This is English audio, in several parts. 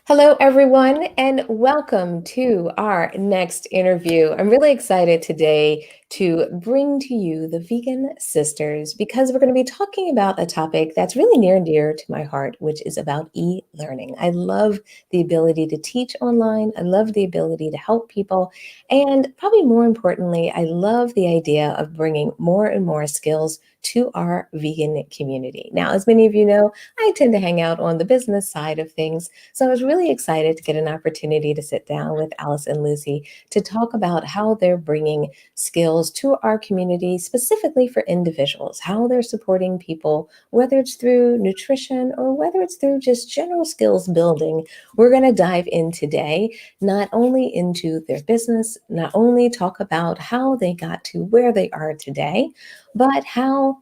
Hello, everyone, and welcome to our next interview. I'm really excited today to bring to you the Vegan Sisters because we're going to be talking about a topic that's really near and dear to my heart, which is about e-learning. I love the ability to teach online. I love the ability to help people. And probably more importantly, I love the idea of bringing more and more skills to our vegan community. Now, as many of you know, I tend to hang out on the business side of things. So I was really excited to get an opportunity to sit down with Alice and Lucy to talk about how they're bringing skills to our community, specifically for individuals, how they're supporting people, whether it's through nutrition or whether it's through just general skills building. We're going to dive in today, not only into their business, not only talk about how they got to where they are today, but how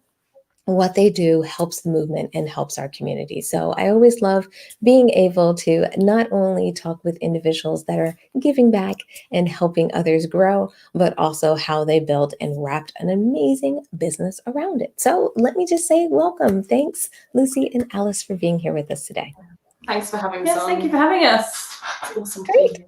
what they do helps the movement and helps our community. So I always love being able to not only talk with individuals that are giving back and helping others grow, but also how they built and wrapped an amazing business around it. So let me just say welcome. Thanks, Lucy and Alice, for being here with us today. Thanks for having us. Yes, thank you for having us. It's awesome. Great.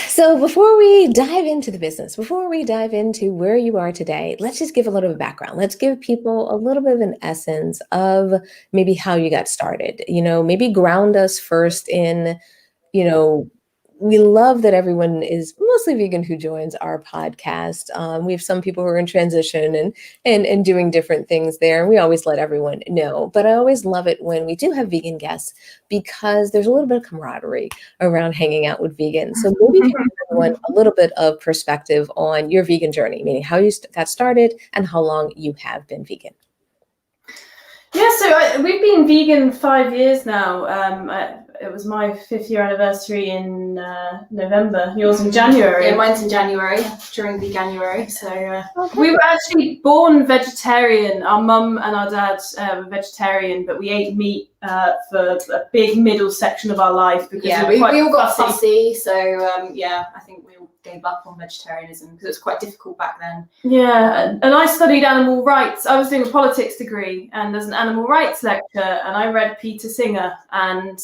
So before we dive into the business, before we dive into where you are today, let's just give a little bit of background. Let's give people a little bit of an essence of maybe how you got started. Maybe ground us first in, we love that everyone is mostly vegan who joins our podcast. We have some people who are in transition and doing different things there. And we always let everyone know. But I always love it when we do have vegan guests because there's a little bit of camaraderie around hanging out with vegans. So maybe give everyone a little bit of perspective on your vegan journey, meaning how you got started and how long you have been vegan. Yeah, so we've been vegan 5 years now. It was my 5th year anniversary in November. Yours in January. Yeah, mine's in January, during Veganuary. So we were actually born vegetarian. Our mum and our dad were vegetarian, but we ate meat for a big middle section of our life because we all got fussy. So I think we all gave up on vegetarianism because it was quite difficult back then. Yeah, and I studied animal rights. I was doing a politics degree, and there's an animal rights lecture, and I read Peter Singer, and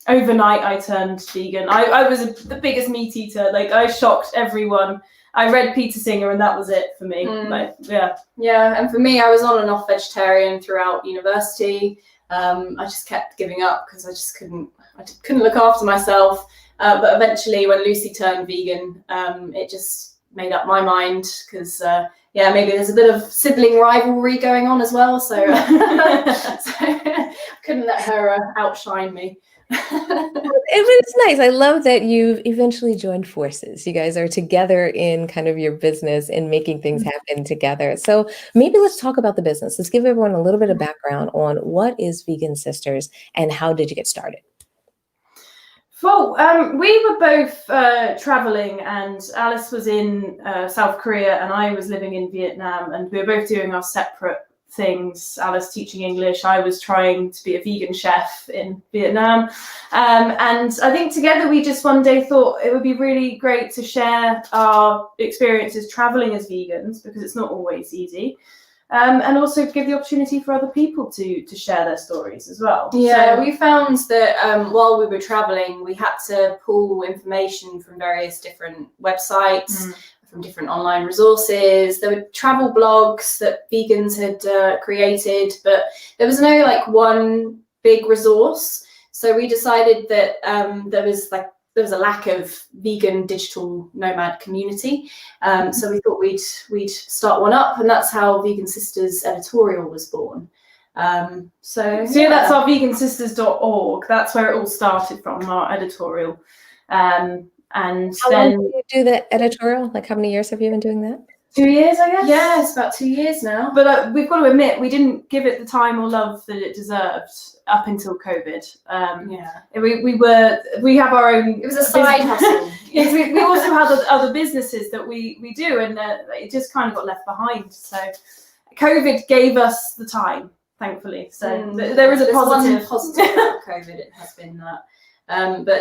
overnight I turned vegan. I was the biggest meat eater. Like, I shocked everyone. I read Peter Singer, and that was it for me. Yeah, and for me, I was on and off vegetarian throughout university. I just kept giving up because I just couldn't look after myself. But eventually, when Lucy turned vegan, it just made up my mind because, maybe there's a bit of sibling rivalry going on as well. So, I couldn't let her outshine me. It's nice. I love that you've eventually joined forces. You guys are together in kind of your business and making things happen together. So maybe let's talk about the business. Let's give everyone a little bit of background on what is Vegan Sisters and how did you get started? Well, we were both traveling, and Alice was in South Korea and I was living in Vietnam, and we were both doing our separate things. Alice teaching English, I was trying to be a vegan chef in Vietnam. And I think together we just one day thought it would be really great to share our experiences traveling as vegans, because it's not always easy. And also give the opportunity for other people to share their stories as well. Yeah, so we found that while we were traveling, we had to pull information from various different websites, from different online resources. There were travel blogs that vegans had created, but there was no one big resource. So we decided that there was a lack of vegan digital nomad community. So we thought we'd start one up, and that's how Vegan Sisters Editorial was born. That's our vegansisters.org. That's where it all started from, our editorial. And how long did you do the editorial? Like, how many years have you been doing that? 2 years, I guess. Yeah, it's about 2 years now. But we've got to admit, we didn't give it the time or love that it deserved up until COVID. We have our own. It was a side hustle. Yes, we also have other businesses that we do, and it just kind of got left behind. So COVID gave us the time, thankfully. So there is a positive. About COVID. It has been that.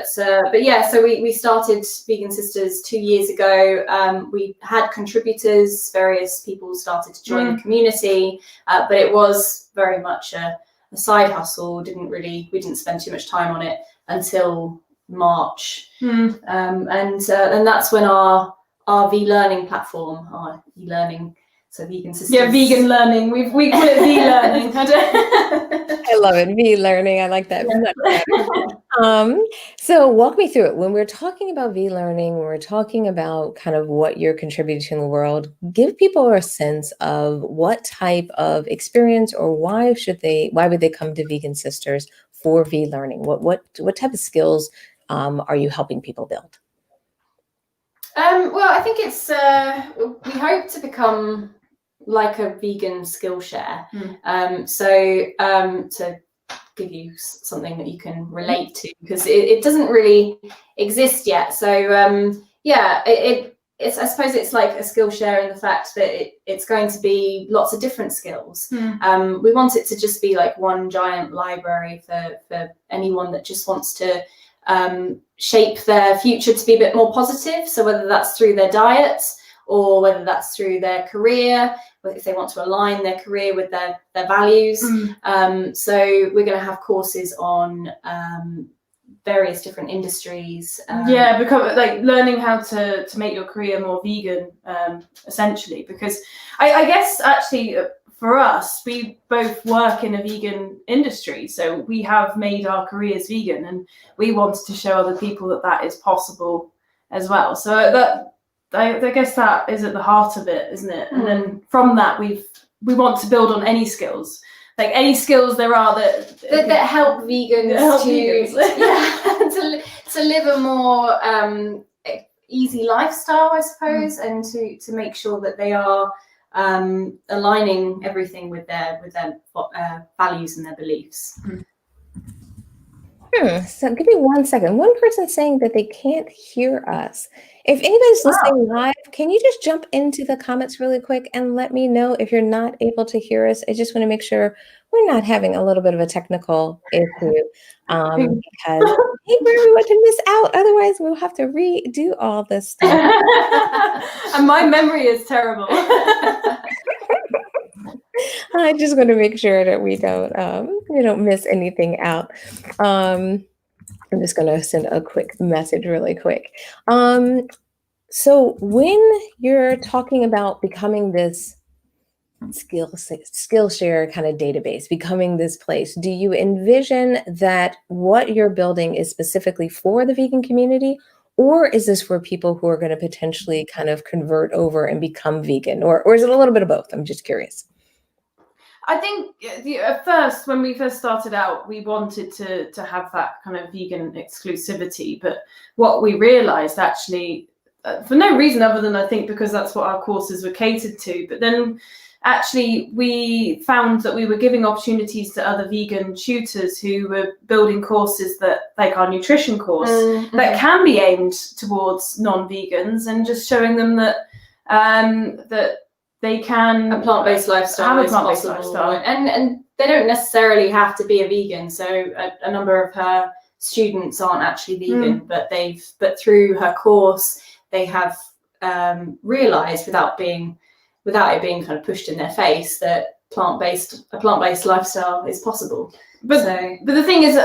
So we started Vegan Sisters 2 years ago. We had contributors, various people started to join the community, but it was very much a side hustle. We didn't spend too much time on it until March. And that's when our Vlearning platform, our e-learning, so vegan sisters. Yeah, vegan learning. We call it Vlearning. I love it. Vlearning. I like that much better. So walk me through it. When we're talking about Vlearning, when we're talking about kind of what you're contributing to the world, give people a sense of what type of experience, or why would they come to Vegan Sisters for Vlearning? What type of skills are you helping people build? Well, I think it's we hope to become like a vegan Skillshare. To give you something that you can relate to, because it doesn't really exist yet. So it's I suppose it's like a Skillshare in the fact that it's going to be lots of different skills. We want it to just be like one giant library for anyone that just wants to shape their future to be a bit more positive. So whether that's through their diet, or whether that's through their career, if they want to align their career with their values. So we're going to have courses on various different industries. Become like learning how to make your career more vegan, essentially, because I guess actually for us, we both work in a vegan industry, so we have made our careers vegan, and we wanted to show other people that is possible as well. So that, I guess that is at the heart of it, isn't it? And then from that, we want to build on any skills, like any skills there are that help vegans to live a more easy lifestyle, I suppose, and to make sure that they are aligning everything with their values and their beliefs. So give me 1 second. One person's saying that they can't hear us. If anybody's listening live, can you just jump into the comments really quick and let me know if you're not able to hear us? I just want to make sure we're not having a little bit of a technical issue, because we want to miss out. Otherwise, we'll have to redo all this stuff. And my memory is terrible. I just want to make sure that we don't miss anything out. I'm just going to send a quick message really quick. So when you're talking about becoming this Skillshare kind of database, becoming this place, do you envision that what you're building is specifically for the vegan community? Or is this for people who are going to potentially kind of convert over and become vegan? Or is it a little bit of both? I'm just curious. I think at first, when we first started out, we wanted to have that kind of vegan exclusivity. But what we realized actually, for no reason other than I think because that's what our courses were catered to, but then actually we found that we were giving opportunities to other vegan tutors who were building courses that, like our nutrition course, that can be aimed towards non-vegans, and just showing them that that they can a plant-based lifestyle have a plant-based lifestyle, and they don't necessarily have to be a vegan. So a number of her students aren't actually vegan, but through her course they have realized without it being kind of pushed in their face that a plant-based lifestyle is possible. But the thing is,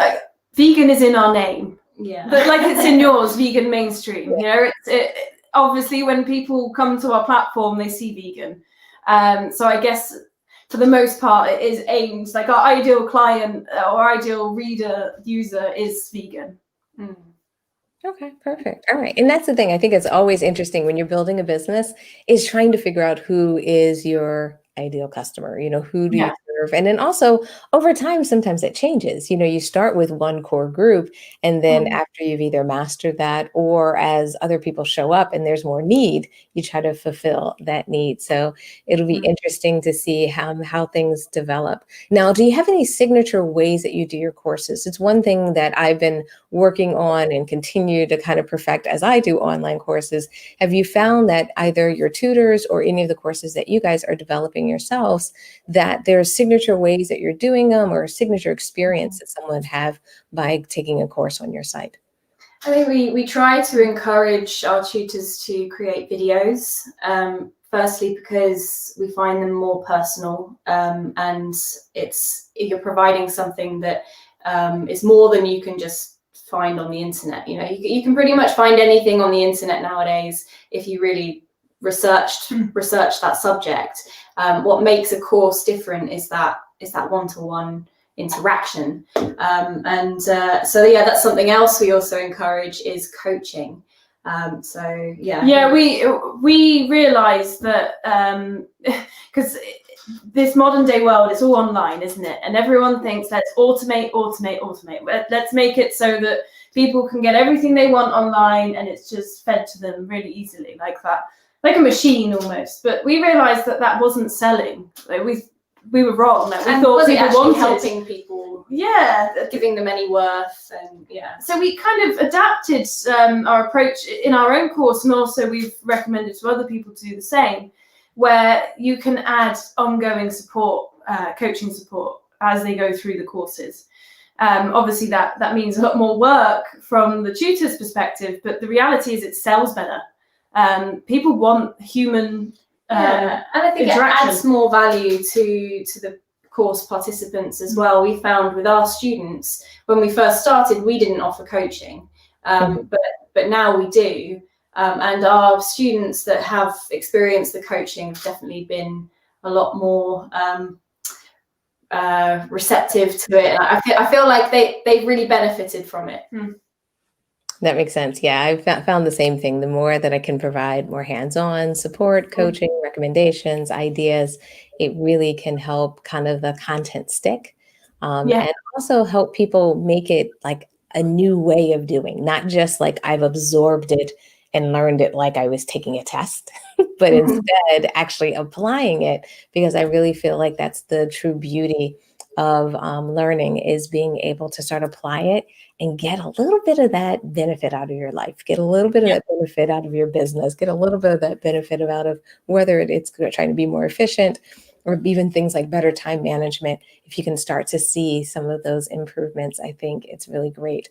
vegan is in our name, but like it's in yours, vegan mainstream. You know, obviously when people come to our platform, they see vegan. So I guess for the most part, it is aimed, like our ideal client or ideal reader user is vegan. Okay, perfect. All right. And that's the thing. I think it's always interesting when you're building a business is trying to figure out who is your ideal customer, who do you serve? And then also over time, sometimes it changes. You start with one core group, and then after you've either mastered that, or as other people show up and there's more need, you try to fulfill that need. So it'll be interesting to see how things develop. Now, do you have any signature ways that you do your courses? It's one thing that I've been working on and continue to kind of perfect as I do online courses. Have you found that either your tutors or any of the courses that you guys are developing yourselves, that there's signature ways that you're doing them, or a signature experience that someone would have by taking a course on your site? I think we try to encourage our tutors to create videos firstly because we find them more personal, and you're providing something that is more than you can just find on the internet. You know, you can pretty much find anything on the internet nowadays if you really research that subject. What makes a course different is that one-to-one interaction, so yeah, that's something else we also encourage is coaching. We realized that because this modern day world is all online, isn't it? And everyone thinks, let's automate. Let's make it so that people can get everything they want online and it's just fed to them really easily, like that, like a machine almost. But we realized that wasn't selling. Like we were wrong. Like, we thought people wanted helping people, giving them any worth, and So we kind of adapted our approach in our own course, and also we've recommended to other people to do the same, where you can add ongoing support, coaching support as they go through the courses. Obviously, that means a lot more work from the tutor's perspective, but the reality is it sells better. People want human. And I think it adds more value to the course participants as well. We found with our students, when we first started, we didn't offer coaching, but now we do. And our students that have experienced the coaching have definitely been a lot more receptive to it. I feel like they've really benefited from it. That makes sense. Yeah, I've found the same thing. The more that I can provide more hands-on support, coaching, recommendations, ideas, it really can help kind of the content stick, and also help people make it like a new way of doing, not just like I've absorbed it and learned it like I was taking a test, but instead actually applying it, because I really feel like that's the true beauty of learning, is being able to start apply it and get a little bit of that benefit out of your life, get a little bit of that benefit out of your business, get a little bit of that benefit out of whether it's trying to be more efficient, or even things like better time management. If you can start to see some of those improvements, I think it's really great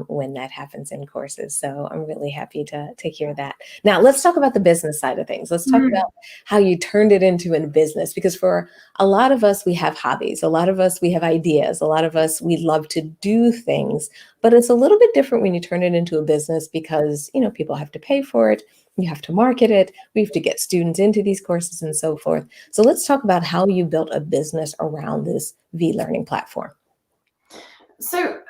when that happens in courses. So I'm really happy to hear that. Now let's talk about the business side of things. Let's talk about how you turned it into a business, because for a lot of us, we have hobbies. A lot of us, we have ideas. A lot of us, we love to do things, but it's a little bit different when you turn it into a business, because, you know, people have to pay for it. You have to market it. We have to get students into these courses and so forth. So let's talk about how you built a business around this Vlearning platform. So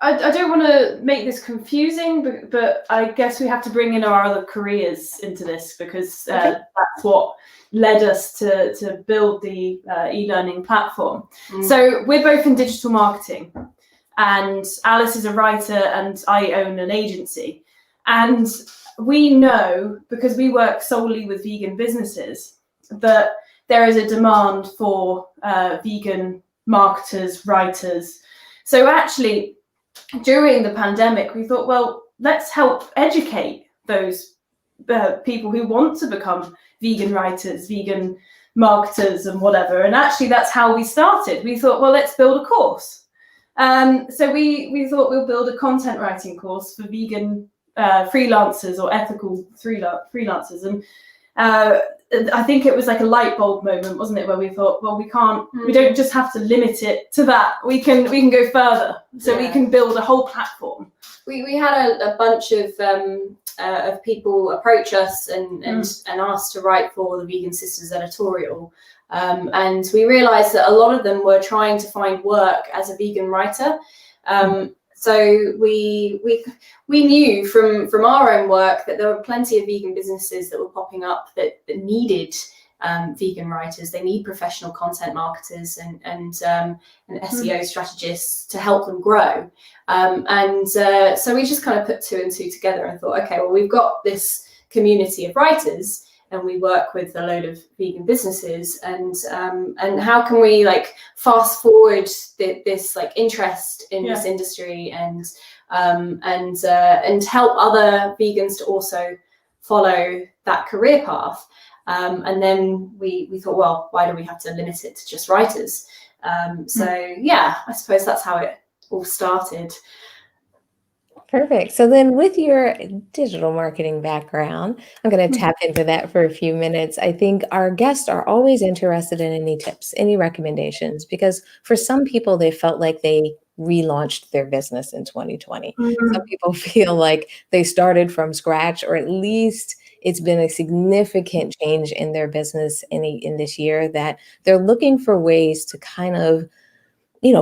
I don't want to make this confusing, but I guess we have to bring in our other careers into this, because that's what led us to build the e-learning platform. So we're both in digital marketing, and Alice is a writer and I own an agency. And we know, because we work solely with vegan businesses, that there is a demand for vegan marketers, writers. So actually, during the pandemic, we thought, well, let's help educate those people who want to become vegan writers, vegan marketers and whatever. And actually, that's how we started. We thought, well, let's build a course. So we thought we'll build a content writing course for vegan freelancers or ethical freelancers. And I think it was like a light bulb moment, wasn't it, where we thought, well, we don't just have to limit it to that. We can go further. So we can build a whole platform. We had a bunch of people approach us and asked to write for the Vegan Sisters Editorial. And we realized that a lot of them were trying to find work as a vegan writer. So we knew from our own work that there were plenty of vegan businesses that were popping up that needed vegan writers. They need professional content marketers and SEO strategists to help them grow. So we just kind of put two and two together and thought, okay, well, we've got this community of writers, and we work with a load of vegan businesses, and how can we like fast forward this like interest in this industry and help other vegans to also follow that career path. And then we thought, well, why do we have to limit it to just writers? So I suppose that's how it all started. Perfect. So then with your digital marketing background, I'm going to tap into that for a few minutes. I think our guests are always interested in any tips, any recommendations, because for some people, they felt like they relaunched their business in 2020. Some people feel like they started from scratch, or at least it's been a significant change in their business in this year that they're looking for ways to kind of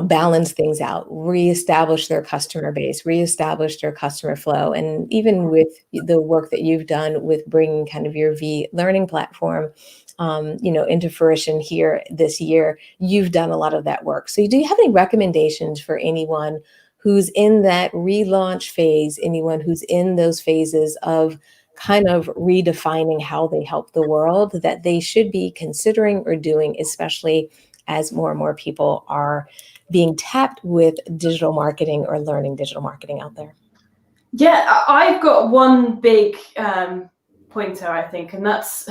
balance things out, reestablish their customer base, reestablish their customer flow. And even with the work that you've done with bringing kind of your Vlearning platform, into fruition here this year, you've done a lot of that work. So do you have any recommendations for anyone who's in that relaunch phase, anyone who's in those phases of kind of redefining how they help the world that they should be considering or doing, especially as more and more people are being tapped with digital marketing or learning digital marketing out there? Yeah, I've got one big pointer, I think, and that's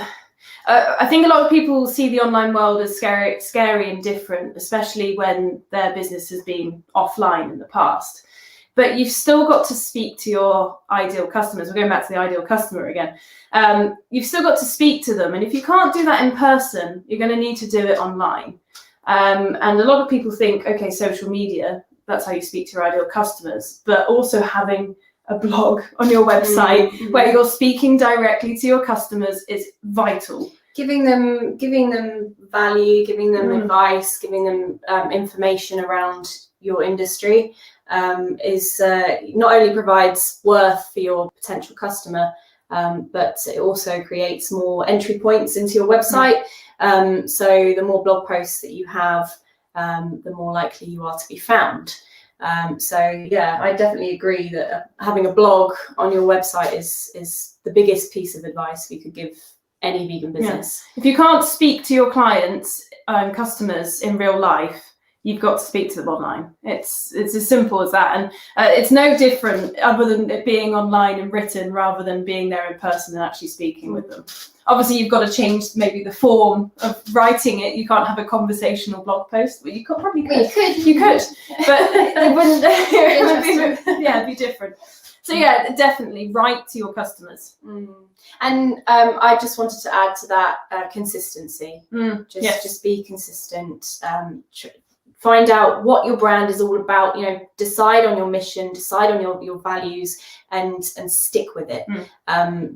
I think a lot of people see the online world as scary and different, especially when their business has been offline in the past. But you've still got to speak to your ideal customers. We're going back to the ideal customer again. You've still got to speak to them. And if you can't do that in person, you're going to need to do it online. And a lot of people think, okay, social media, that's how you speak to your ideal customers. But also having a blog on your website where you're speaking directly to your customers is vital. Giving them value, giving them advice, giving them information around your industry is not only provides worth for your potential customer, but it also creates more entry points into your website. So the more blog posts that you have, the more likely you are to be found. So yeah, I definitely agree that having a blog on your website is the biggest piece of advice we could give any vegan business. Yeah. If you can't speak to your clients and customers in real life, you've got to speak to them online. It's as simple as that. And it's no different other than it being online and written rather than being there in person and actually speaking with them. Obviously, you've got to change maybe the form of writing it. You can't have a conversational blog post, but you probably could. You could, but it wouldn't. It'd be different. So yeah, definitely write to your customers. And I just wanted to add to that consistency. Just be consistent. Find out what your brand is all about. Decide on your mission, decide on your values, and stick with it.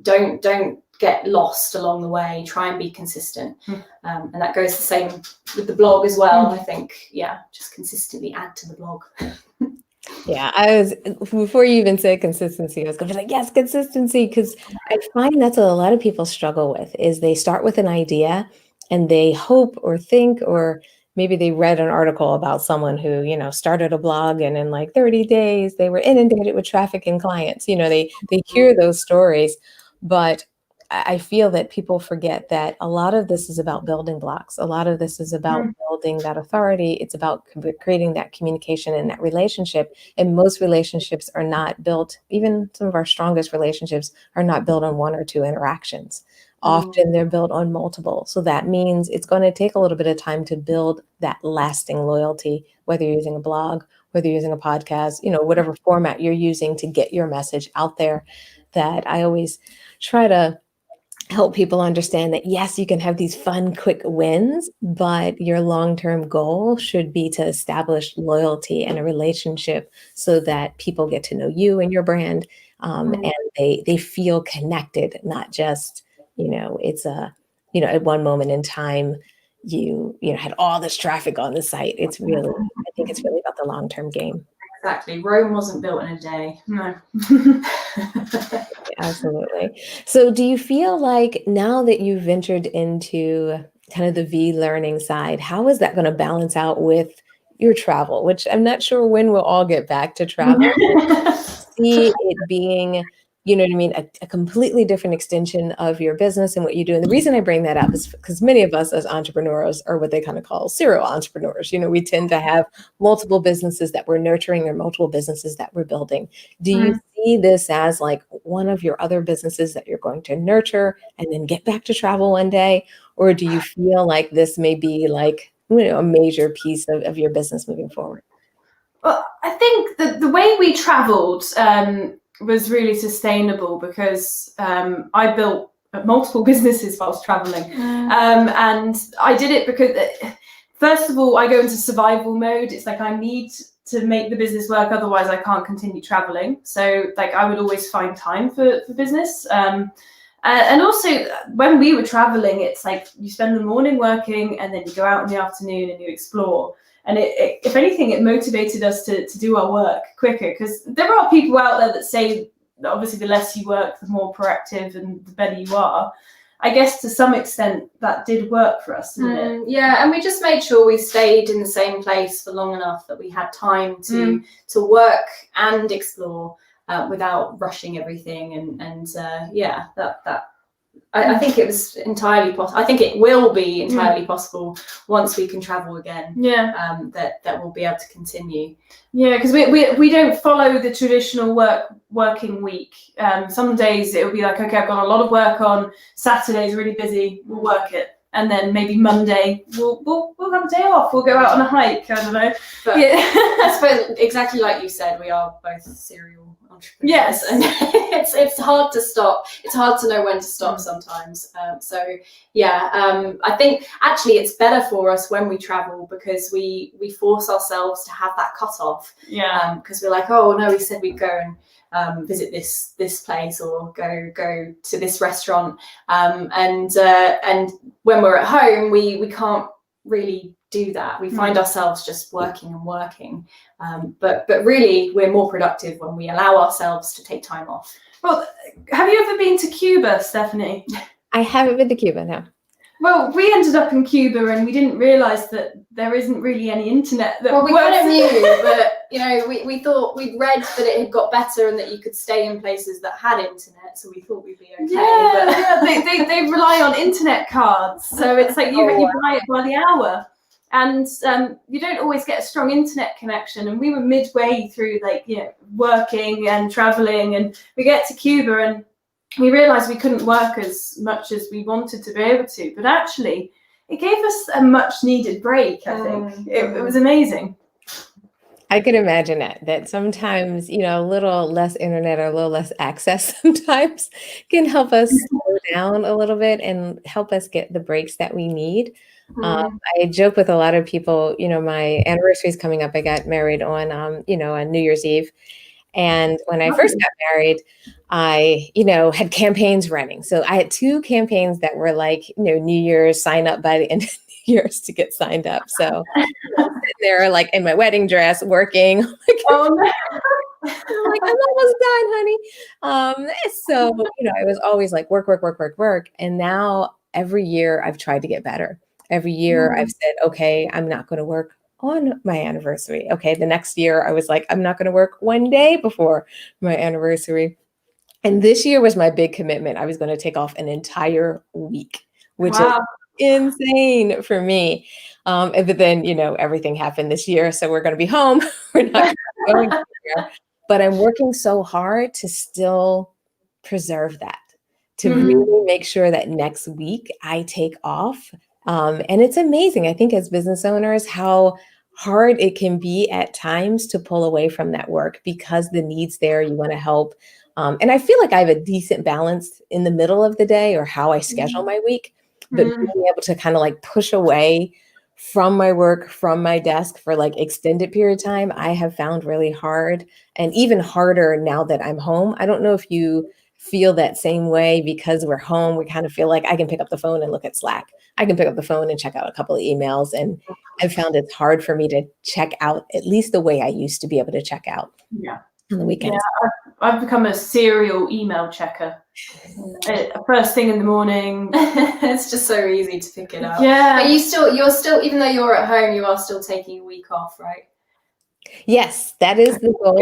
Don't get lost along the way. Try and be consistent. And that goes the same with the blog as well. I think, just consistently add to the blog. Yeah, before you even said consistency, I was going to be like, yes, consistency, because I find that's what a lot of people struggle with, is they start with an idea and they hope or think, or maybe they read an article about someone who, started a blog and in like 30 days, they were inundated with traffic and clients. They hear those stories, but I feel that people forget that a lot of this is about building blocks. A lot of this is about building that authority. It's about creating that communication and that relationship. And most relationships are not built, even some of our strongest relationships are not built on one or two interactions. Often they're built on multiple. So that means it's going to take a little bit of time to build that lasting loyalty, whether you're using a blog, whether you're using a podcast, whatever format you're using to get your message out there. That I always try to help people understand that, yes, you can have these fun, quick wins, but your long-term goal should be to establish loyalty and a relationship so that people get to know you and your brand, and they feel connected, not just, it's at one moment in time, you had all this traffic on the site. I think it's really about the long-term game. Exactly. Rome wasn't built in a day. No. Absolutely. So do you feel like now that you've ventured into kind of the Vlearning side, how is that going to balance out with your travel, which I'm not sure when we'll all get back to travel? See it being, a completely different extension of your business and what you do. And the reason I bring that up is because many of us as entrepreneurs are what they kind of call serial entrepreneurs. We tend to have multiple businesses that we're nurturing or multiple businesses that we're building. Do you see this as like one of your other businesses that you're going to nurture and then get back to travel one day? Or do you feel like this may be like, a major piece of your business moving forward? Well, I think the way we travelled was really sustainable because I built multiple businesses whilst travelling, and I did it because first of all I go into survival mode. It's like I need to make the business work, otherwise I can't continue travelling. So like I would always find time for business. And also when we were traveling, it's like you spend the morning working and then you go out in the afternoon and you explore. And it if anything, it motivated us to do our work quicker, because there are people out there that say that obviously the less you work, the more proactive and the better you are. I guess to some extent that did work for us, didn't it? Yeah, and we just made sure we stayed in the same place for long enough that we had time to work and explore without rushing everything. I think it was entirely possible. I think it will be entirely possible once we can travel again. Yeah. That we'll be able to continue. Yeah, because we don't follow the traditional working week. Some days it'll be like, okay, I've got a lot of work on. Saturday's really busy. We'll work it, and then maybe Monday we'll have a day off. We'll go out on a hike. I don't know. But yeah, I suppose exactly like you said, we are both serial entrepreneurs. Yes, and it's hard to stop. It's hard to know when to stop sometimes. I think actually it's better for us when we travel, because we force ourselves to have that cutoff. Yeah. Because we're like, oh no, we said we'd go and visit this place or go to this restaurant. And when we're at home, we can't really do that. We find ourselves just working and working. But really, we're more productive when we allow ourselves to take time off. Well, have you ever been to Cuba, Stephanie? I haven't been to Cuba, no. Well, we ended up in Cuba and we didn't realise that there isn't really any internet that we works. kind of knew, but we thought we'd read that it had got better and that you could stay in places that had internet, so we thought we'd be okay. Yeah, they rely on internet cards, so it's like you buy it by the hour, and you don't always get a strong internet connection. And we were midway through working and travelling, and we get to Cuba and we realised we couldn't work as much as we wanted to be able to, but actually it gave us a much needed break. I think it was amazing. I can imagine that sometimes, a little less internet or a little less access sometimes can help us slow down a little bit and help us get the breaks that we need. I joke with a lot of people, my anniversary is coming up. I got married on, on New Year's Eve. And when I first got married, I, had campaigns running. So I had 2 campaigns that were like, New Year's, sign up by the end of New Year's to get signed up. So I'm sitting there like in my wedding dress working. I'm like, I'm almost done, honey. So, I was always like work. And now every year I've tried to get better. Every year I've said, okay, I'm not going to work on my anniversary. Okay, the next year I was like, I'm not going to work one day before my anniversary. And this year was my big commitment. I was going to take off an entire week, which is insane for me. But then, everything happened this year. So we're going to be home. We're not going anywhere. But I'm working so hard to still preserve that, to really make sure that next week I take off. And it's amazing, I think, as business owners, how hard it can be at times to pull away from that work because the need's there, you want to help. And I feel like I have a decent balance in the middle of the day or how I schedule my week, but being able to kind of like push away from my work, from my desk for like extended period of time, I have found really hard, and even harder now that I'm home. I don't know if you feel that same way, because we're home, we kind of feel like I can pick up the phone and look at Slack. I can pick up the phone and check out a couple of emails. And I found it's hard for me to check out at least the way I used to be able to check out on the weekends. Yeah, I've become a serial email checker. First thing in the morning. It's just so easy to pick it up. Yeah. But you're still, even though you're at home, you are still taking a week off, right? Yes, that is the goal.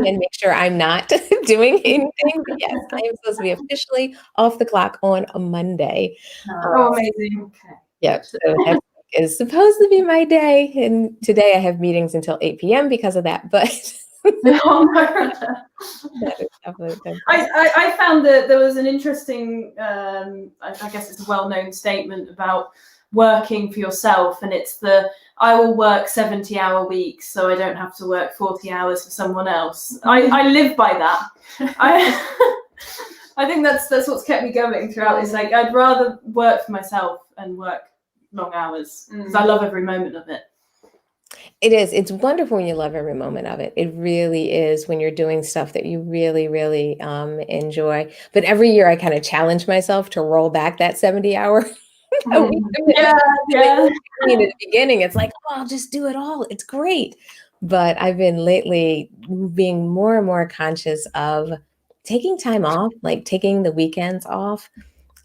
And make sure I'm not doing anything. But yes, I am supposed to be officially off the clock on a Monday. Amazing. Okay. Yep. So that is supposed to be my day. And today I have meetings until 8 p.m. because of that. But that is definitely I found that there was an interesting, I guess it's a well-known statement about working for yourself, and it's I will work 70-hour weeks so I don't have to work 40 hours for someone else. I live by that. I think that's what's kept me going throughout. It's like I'd rather work for myself and work long hours because I love every moment of it. It is. It's wonderful when you love every moment of it. It really is when you're doing stuff that you really, really enjoy. But every year I kind of challenge myself to roll back that 70-hour a week. Yeah. I mean, at the beginning, it's like, oh, I'll just do it all. It's great. But I've been lately being more and more conscious of taking time off, like taking the weekends off,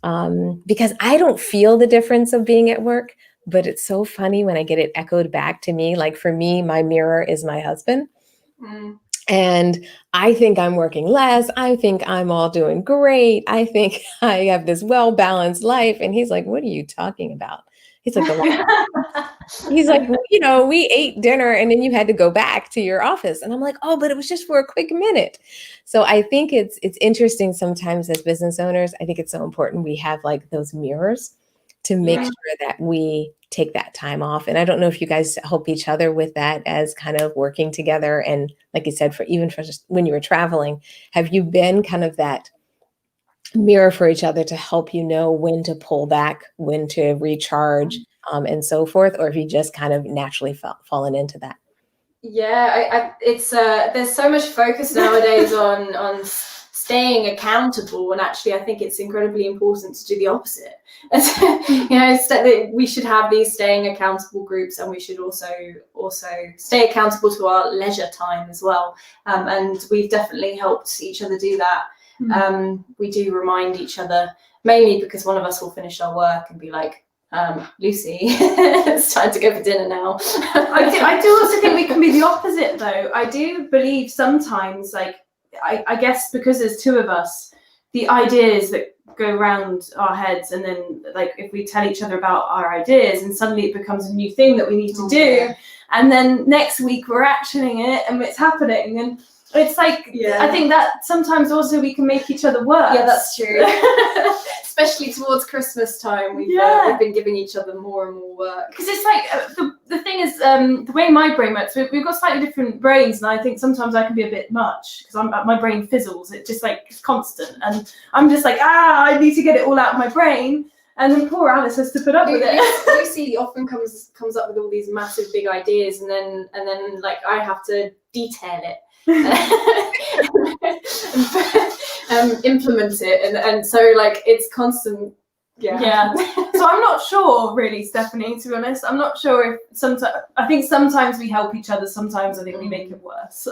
because I don't feel the difference of being at work. But it's so funny when I get it echoed back to me. Like for me, my mirror is my husband. And I think I'm working less. I think I'm all doing great. I think I have this well-balanced life. And he's like, what are you talking about? He's like, he's like, we ate dinner and then you had to go back to your office. And I'm like, oh, but it was just for a quick minute. So I think it's interesting sometimes as business owners. I think it's so important we have like those mirrors to make sure that we take that time off. And I don't know if you guys help each other with that as kind of working together. And like you said, for just when you were traveling, have you been kind of that mirror for each other to help you know when to pull back, when to recharge, and so forth? Or have you just kind of naturally fallen into that? Yeah, it's there's so much focus nowadays on staying accountable, and actually I think it's incredibly important to do the opposite. We should have these staying accountable groups, and we should also stay accountable to our leisure time as well. And we've definitely helped each other do that. We do remind each other, mainly because one of us will finish our work and be like, Lucy, it's time to go for dinner now. I do also think we can be the opposite, though. I do believe sometimes, like, I guess because there's two of us, the ideas that go around our heads, and then like if we tell each other about our ideas and suddenly it becomes a new thing that we need to do, and then next week we're actioning it and it's happening, and it's like, I think that sometimes also we can make each other work. Yeah, that's true. Especially towards Christmas time, we've been giving each other more and more work. Because it's like, the thing is, the way my brain works, we've got slightly different brains, and I think sometimes I can be a bit much, because my brain fizzles, it just like, it's constant, and I'm just like, I need to get it all out of my brain, and then poor Alice has to put up with it. Lucy often comes up with all these massive big ideas, and then like I have to detail it. Implement it, and so like it's constant. Yeah. So I'm not sure really, Stephanie, to be honest. I'm not sure if I think sometimes we help each other, sometimes I think we make it worse.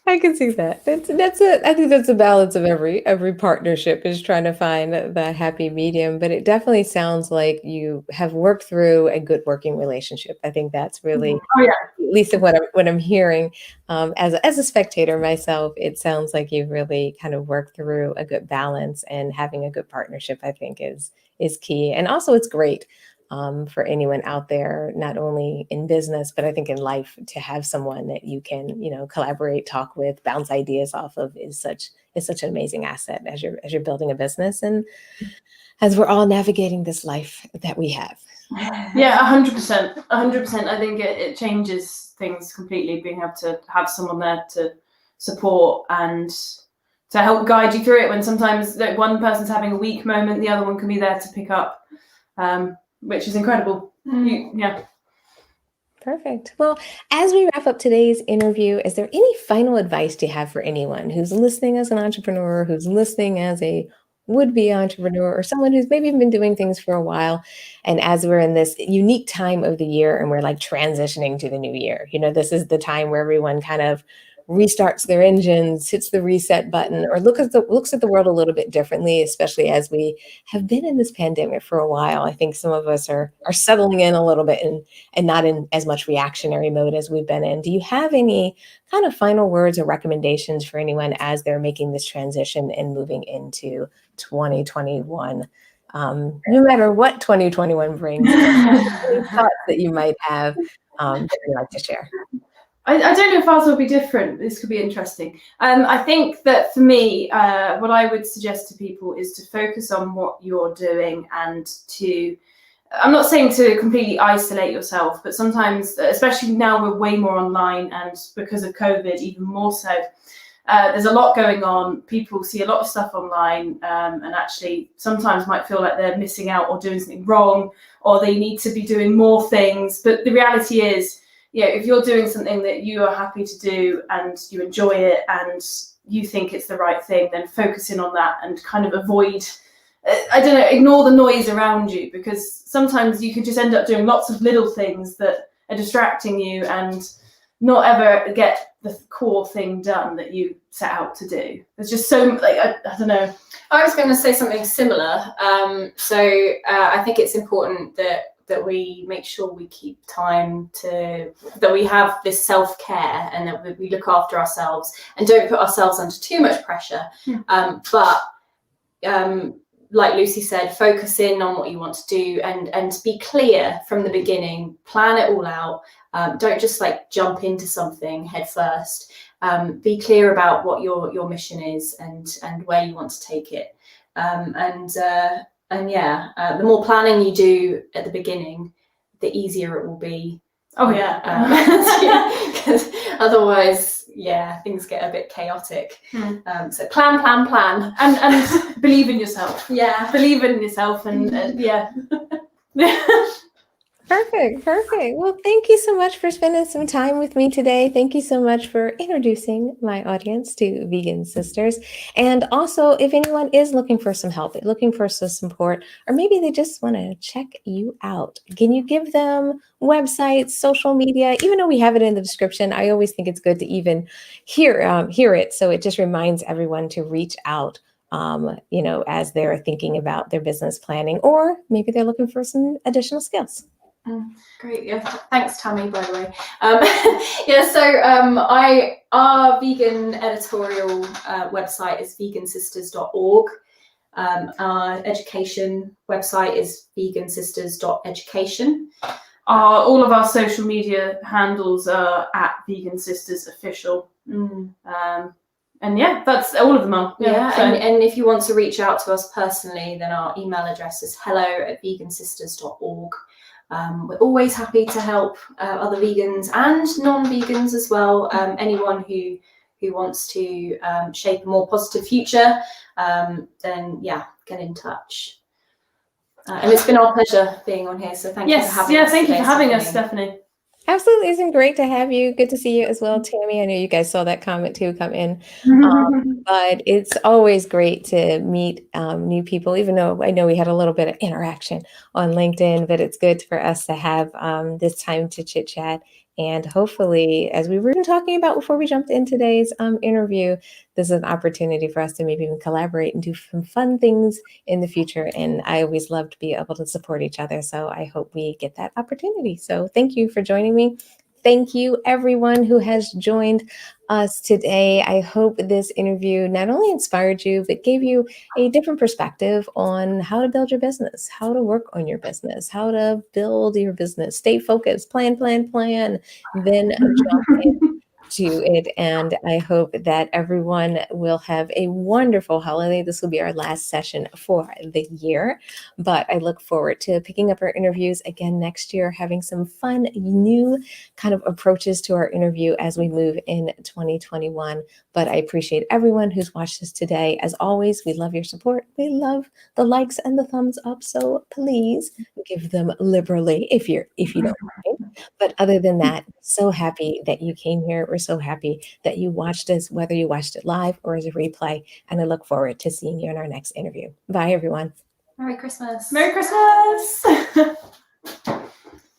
I can see that. I think that's a balance of every partnership, is trying to find the happy medium. But it definitely sounds like you have worked through a good working relationship. I think that's really, at least of what I'm hearing. As a spectator myself, it sounds like you've really kind of worked through a good balance, and having a good partnership, I think, is key. And also, it's great. For anyone out there, not only in business, but I think in life, to have someone that you can, collaborate, talk with, bounce ideas off of is such an amazing asset as you're building a business, and as we're all navigating this life that we have. Yeah, 100%. I think it changes things completely, being able to have someone there to support and to help guide you through it, when sometimes one person's having a weak moment, the other one can be there to pick up. Which is incredible. Yeah. Perfect. Well, as we wrap up today's interview, is there any final advice do you have for anyone who's listening as an entrepreneur, who's listening as a would-be entrepreneur, or someone who's maybe been doing things for a while, and as we're in this unique time of the year and we're like transitioning to the new year, this is the time where everyone kind of restarts their engines, hits the reset button, or looks at the world a little bit differently, especially as we have been in this pandemic for a while. I think some of us are settling in a little bit and not in as much reactionary mode as we've been in. Do you have any kind of final words or recommendations for anyone as they're making this transition and moving into 2021? No matter what 2021 brings, any thoughts that you might have that you'd like to share? I don't know if ours will be different. This could be interesting. I think that for me, what I would suggest to people is to focus on what you're doing, and to I'm not saying to completely isolate yourself, but sometimes, especially now, we're way more online, and because of COVID, even more so. There's a lot going on. People see a lot of stuff online, and actually sometimes might feel like they're missing out or doing something wrong, or they need to be doing more things. But the reality is, if you're doing something that you are happy to do and you enjoy it and you think it's the right thing, then focus in on that and kind of avoid, ignore the noise around you, because sometimes you could just end up doing lots of little things that are distracting you and not ever get the core thing done that you set out to do. There's just so, I don't know. I was going to say something similar. I think it's important that we make sure we keep time that we have this self-care and that we look after ourselves and don't put ourselves under too much pressure. Like Lucy said, focus in on what you want to do and be clear from the beginning. Plan it all out. Don't just jump into something head first. Be clear about what your mission is and where you want to take it. The more planning you do at the beginning, the easier it will be. Oh yeah. Because otherwise, things get a bit chaotic. So plan, and believe in yourself. Yeah, believe in yourself, and Perfect. Well, thank you so much for spending some time with me today. Thank you so much for introducing my audience to Vegan Sisters. And also, if anyone is looking for some help, looking for some support, or maybe they just want to check you out, can you give them websites, social media? Even though we have it in the description, I always think it's good to even hear it. So it just reminds everyone to reach out, as they're thinking about their business planning, or maybe they're looking for some additional skills. Great. Yeah. Thanks, Tammy, by the way. Our vegan editorial website is vegansisters.org. Our education website is vegansisters.education. All of our social media handles are at Vegan Sisters Official. And that's all of them are. And if you want to reach out to us personally, then our email address is hello@vegansisters.org. We're always happy to help other vegans and non-vegans as well. Anyone who wants to shape a more positive future, then get in touch. And it's been our pleasure being on here. So thank you for having us. Thank you for having us, Stephanie. Absolutely. It's been great to have you. Good to see you as well, Tammy. I know you guys saw that comment too come in. But it's always great to meet new people, even though I know we had a little bit of interaction on LinkedIn, but it's good for us to have this time to chit chat. And hopefully, as we were talking about before we jumped in today's interview, this is an opportunity for us to maybe even collaborate and do some fun things in the future. And I always love to be able to support each other. So I hope we get that opportunity. So thank you for joining me. Thank you, everyone who has joined us today. I hope this interview not only inspired you, but gave you a different perspective on how to build your business, how to work on your business, how to build your business, stay focused, plan, then jump into it. And I hope that everyone will have a wonderful holiday. This will be our last session for the year, but I look forward to picking up our interviews again next year, having some fun, new kind of approaches to our interview as we move in 2021. But I appreciate everyone who's watched this today. As always, we love your support. We love the likes and the thumbs up. So please give them liberally if you don't mind. But other than that, so happy that you came here. We're so happy that you watched us, whether you watched it live or as a replay. And I look forward to seeing you in our next interview. Bye, everyone. Merry Christmas. Merry Christmas.